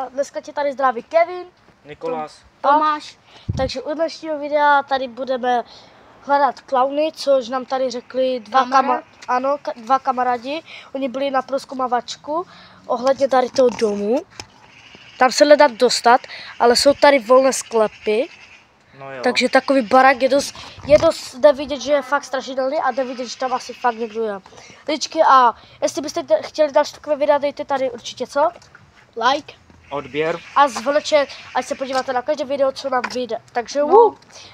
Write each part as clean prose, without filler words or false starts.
Dneska tě tady zdraví Kevin, Nikolas, Tomáš. Takže u dnešního videa tady budeme hledat klauny, což nám tady řekli dva kamarádi. Oni byli na prozkumovačku ohledně tady toho domu. Tam se nedá dostat, ale jsou tady volné sklepy. no jo. Takže takový barák je dost, jde vidět, že je fakt strašidelný a jde vidět, že tam asi fakt někdo je. Ličky, a jestli byste chtěli další takové videa, dejte tady určitě co? Like. Odběr. A zvlček, ať se podíváte na každé video, co nám vyjde. Takže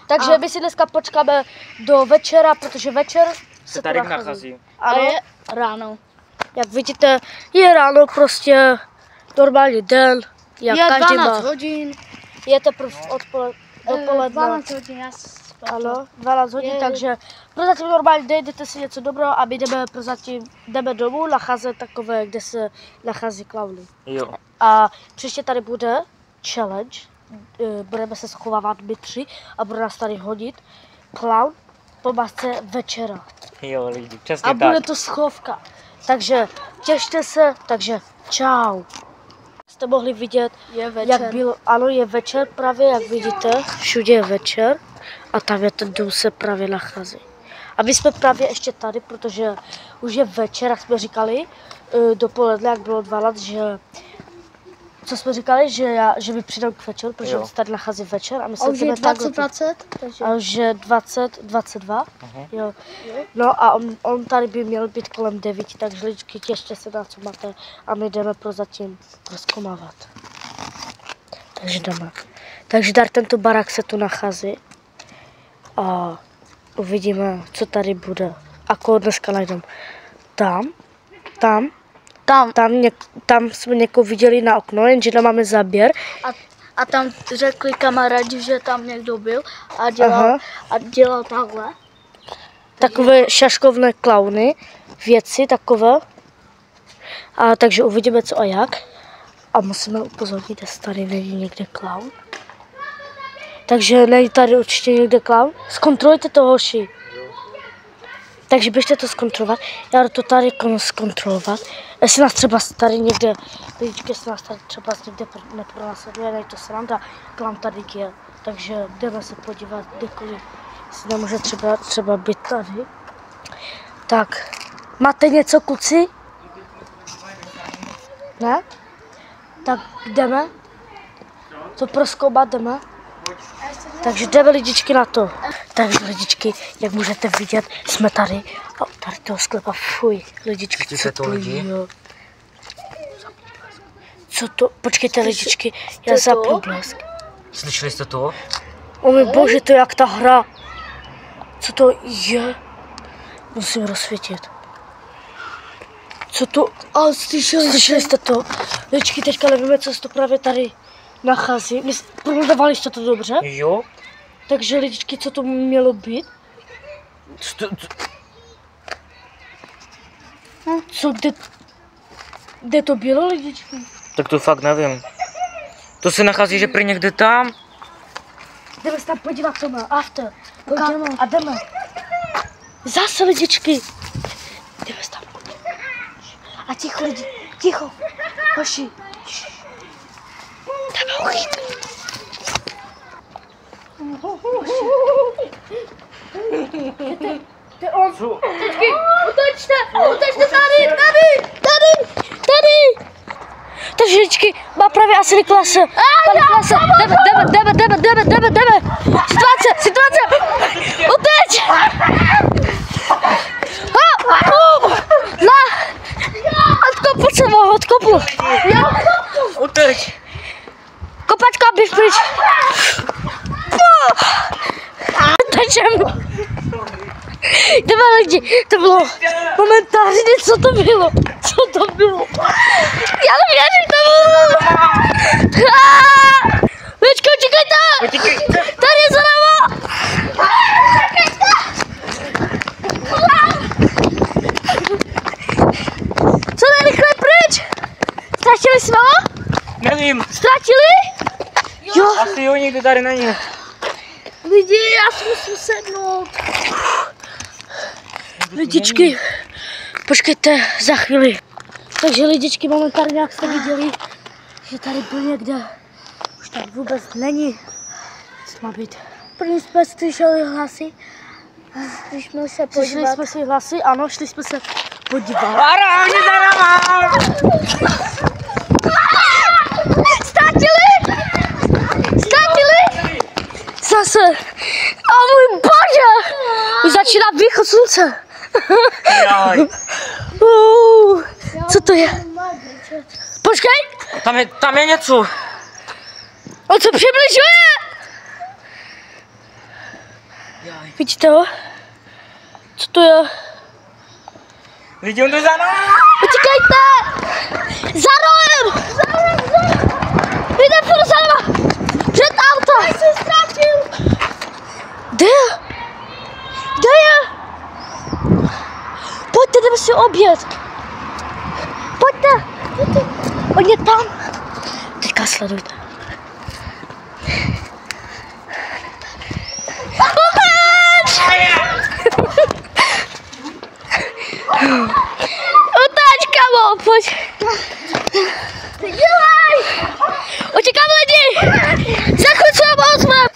takže my si dneska počkáme do večera, protože večer se tady nachází. Ano, je ráno. Jak vidíte, je ráno prostě normální den, jak je každý 12 má. hodin. Je teprve dopoledne. 12 hodin, já Ano, 12 hodin, takže prozatím normálně jdete si něco dobrého a my jdeme domů nacházet takové, kde se nachází klauny. Jo. A příště tady bude challenge, budeme se schovávat my tři a bude nás tady hodit klaun po masce večera. Jo, lidi, přesně A tak. bude to schovka. Takže těšte se, takže čau. Jste mohli vidět, jak byl, ano, je večer právě, jak vidíte, všude je večer a tam je ten dům se právě nachází. A my jsme právě ještě tady, protože už je večer, jak jsme říkali, dopoledne, jak bylo 12, že co jsme říkali, že my přijdeme k večeru, protože on se tady nachází večer a my se už je 20, takže... a už je 22. Jo. No a on tady by měl být kolem 9, takže ličky, těšte se na co máte a my jdeme prozatím rozkomávat. Takže jdeme. Takže tady tento barák se tu nachází a uvidíme, co tady bude. Ako dneska najdeme. Tam jsme někoho viděli na okno, jenže nemáme záběr. A tam řekli kamarádi, že tam někdo byl a dělal takhle. Takové šaškovné klauny, věci takové. A takže uvidíme co a jak. A musíme upozornit, jestli tady není někde klaun. Takže není tady určitě někde klaun. Zkontrolujte to, hoši. Takže běžte to zkontrolovat. Já jdu to tady zkontrolovat. Jestli nás třeba tady někde, lidičky, jestli nás tady třeba někde nepronásleduje, nejde to sranda, klaun tady je. Takže jdeme se podívat kdekoliv. Jestli nemůže třeba být tady. Tak, máte něco, kluci? Ne? Tak jdeme. To prozkoumat jdeme. Takže jdeme lidičky na to. Takže lidičky, jak můžete vidět, jsme tady. A tady toho sklepa, fuj, lidičky, co to je? Co to? Počkejte lidičky, já zapnu blesk. Slyšeli jste to? O můj bože, to je jak ta hra. Co to je? Musím rozsvítit. Co to? A slyšeli jste to? Lidičky, teďka nevíme, co se to právě tady nachází. Prohledávali jste to dobře? Jo. Takže lidičky, co to mělo být? Co, kde to bylo, lidičky? Tak to fakt nevím. To se nachází, že prý někde tam. Jdeme se tam podívat, co má. After. Pojďme. A jdeme. Zase, lidičky. Jdeme se tam podívat. A ticho, lidi. Ticho. Hoši. Jdeme ho chytnout. To je on. Lidičky, utočte tady. Takže lidičky, má právě asi Nikolase. Jdeme. Situace. Uteč. Odkopu. Uteč. Kopačka, běž pryč. Tečem. Jdeme lidi, to bylo momentálně, co to bylo? Já nevěřím tomu. Ličko, čekajte. Tady je za náma. Co nejrychle pryč? Ztratili jsme ho? Nevím. Ztratili? Jo. Asi jo, někde tady není. Lidi, já si musím sednout. Lidičky, počkejte za chvíli. Takže lidičky, momentálně, jak jste viděli, že tady byl někde. Už tady vůbec není. Co má být? První jsme slyšeli hlasy. Když jsme se Slyšeli podívat. jsme si hlasy, ano, šli jsme se podívat. Lara, oni za náma! Ztratili! Ztratili! Zase! O můj bože! Už začíná východ slunce. Jaj. Co to je? Počkej! Tam je něco. On se přibližuje! Jaj. Vidíte ho? Co to je? Lidi, on jde za náma! Utíkejte! Za rohem! Jde furt za náma! Před auto! Já jsem ztratil! Kde je? Kde je? Pojďte, jdeme si oběd! Pojďte! On je tam! Teďka sledujte. Otáč, kamo, pojď. Dělej! Utíkám lidi! Za chvíli se vám ozvem!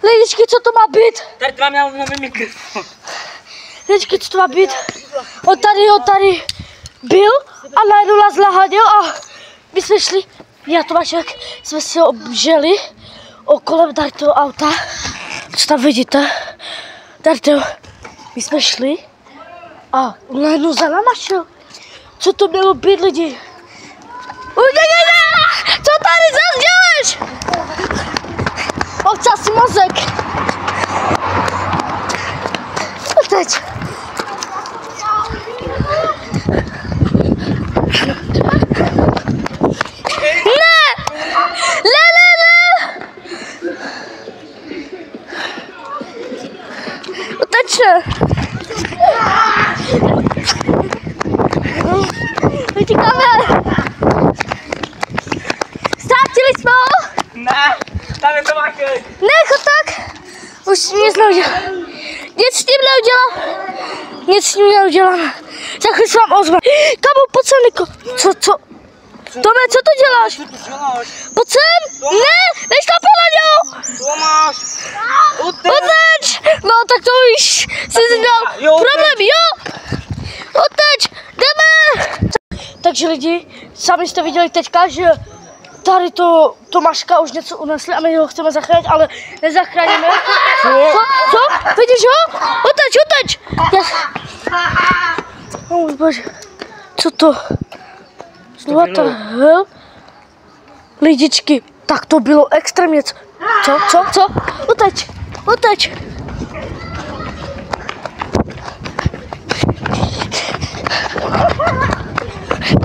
Lidičky, co to má být? Tady mám já nový mikrofon. Lidičky, co to má být? On tady byl a najednou nás lahadil a my jsme šli, já Tomášek, jsme si obželi okolem tady toho auta. Co tam vidíte? Tady to, my jsme šli a on najednou za náma šel. Co to mělo být, lidi? Udělejte! Co tady zase děláš? Občas si mozek. A teď. Uteče. Utíkáme. Ztratili jsme ho? Ne, tam je Tomášek. Nech tak. Už nic neudělám. Nic s tím neudělám. Nic s tím neudělám. Za chvíli se vám ozvem. Kamo, pojď sem, Niko. Co? Tome, co to děláš? Co ty děláš? Pojď sem. Ne, nešlape na něho. Tomáš! Oteč! No tak to už jsi dal Jo, problém, jo? Oteč, jdeme! Takže lidi, sami jste viděli teďka, že tady to Tomáška už něco unesli a my ho chceme zachránit, ale nezachráníme. Co? Vidíš ho? Oteč! Oh můj bože, co to? What the hell? Lidičky, tak to bylo extrémně. Co? Oteč!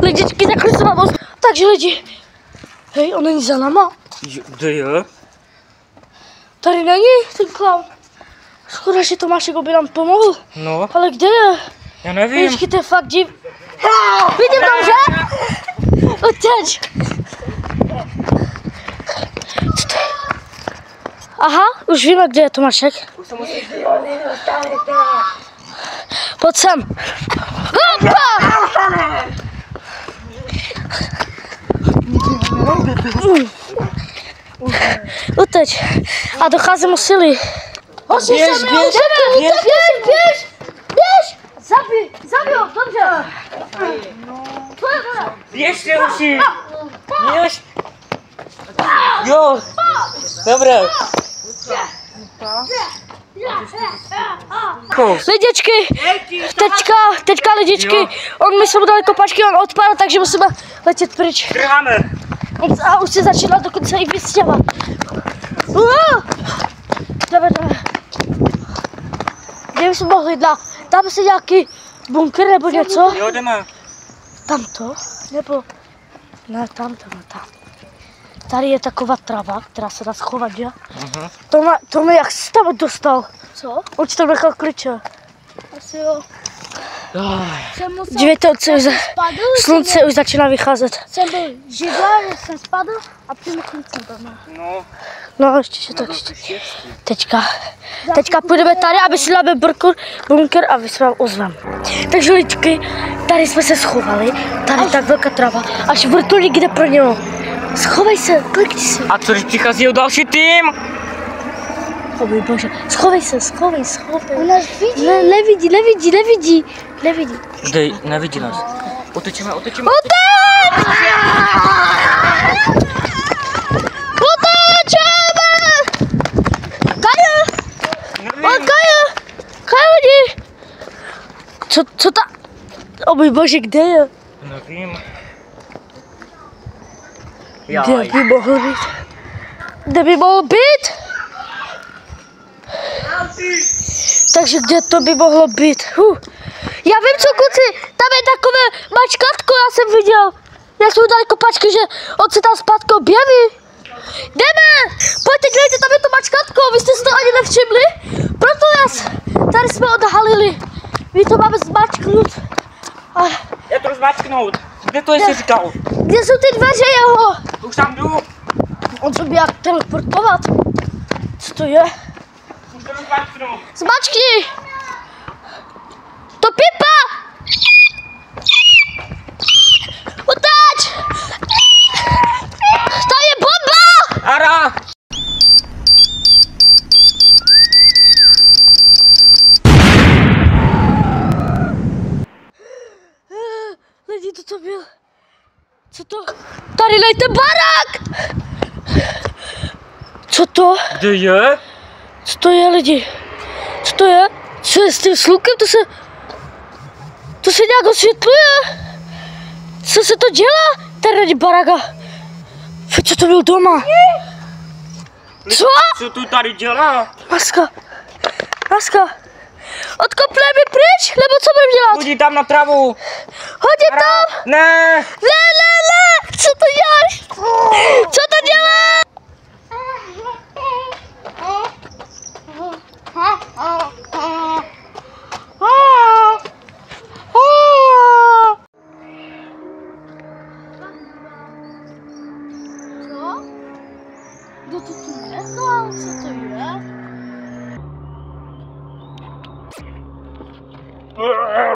Lidičky, zakryt se vám. Takže lidi, hej, on není za náma. Kde je? Tady není ten klaun. Škoda, že Tomášek by nám pomohl. No, Ale kde je? já nevím. Lidičky, to je fakt div. Vidím dobře? Oteč. Co to je? Aha, už víme, kde je Tomášek. Pojď sem. Hopa! Uteč. A dochází mu síly. Běž! Zabij ho, dobře. Běžte uši! Běž! Jo! Dobré. Lidičky, teďka lidičky, my jsme mu dali kopačky, on odpadl, takže musíme letět pryč. Trháme. A už se začíná dokonce i vystěvat. Jdeme. Kde bychom mohli jít? Tam si nějaký bunkr nebo něco? Jo, jdeme. Tamto? Nebo? Ne, tam. Tady je taková trava, která se dá schovat, že? Tome, jak jsi tam dostal? Co? On ti tam nechal klíče. Asi jo. Jsem musel, Dívejte, spadl, slunce už začíná vycházet. jsem byl židla, že jsem spadl a přimochnit jsem tam. No, ještě tak. Teďka půjdeme tady, aby si dáme bunker a se vám ozvem. Takže ličky, tady jsme se schovali, tady tak velká trava, až vrtulník jde pro něho. Schovej se, klikni si. A co když přichází další tým? O můj bože, schovej se. On nás vidí. Nevidí. Dej, nevidí nás. Otočíme. Otoč! Kajo, jdi! Co ta? O můj bože, kde je? Nevím. Kde by mohl být? Takže kde to by mohlo být? Já vím co, kluci, tam je takové mačkatko, já jsem viděl. Jak jsou tady kopačky, že on se tam zpátky objeví. Jdeme! Pojďte, dělejte, tam je to mačkatko, vy jste si to ani nevšimli? Proto tady jsme odhalili. My to máme zmačknout. Já to rozmačknout. Kde to jsi říkal? Kde jsou ty dveře jeho? Už tam jdu. On se by jak teleportovat. Co to je? Už to rozmačknout. Zmačkni! To pipa! Utáč! To je bomba! Ara! Lidi, to byl? Co to? Tady lejte barák! Co to? Kde je? Co to je, lidi? Co to je? Co je s tím slukem? To se nějak osvětluje. Co se to dělá? Tady lidi baráka. Co to byl doma? Co? Co tu tady dělá? Maska. Odkopne mi pryč, nebo co budeme dělat? Hodí tam na travu. Hodí tam! Ne! Ne! Co to děláš? Co to děláš? Co? Kdo to tu nechal? Co to je?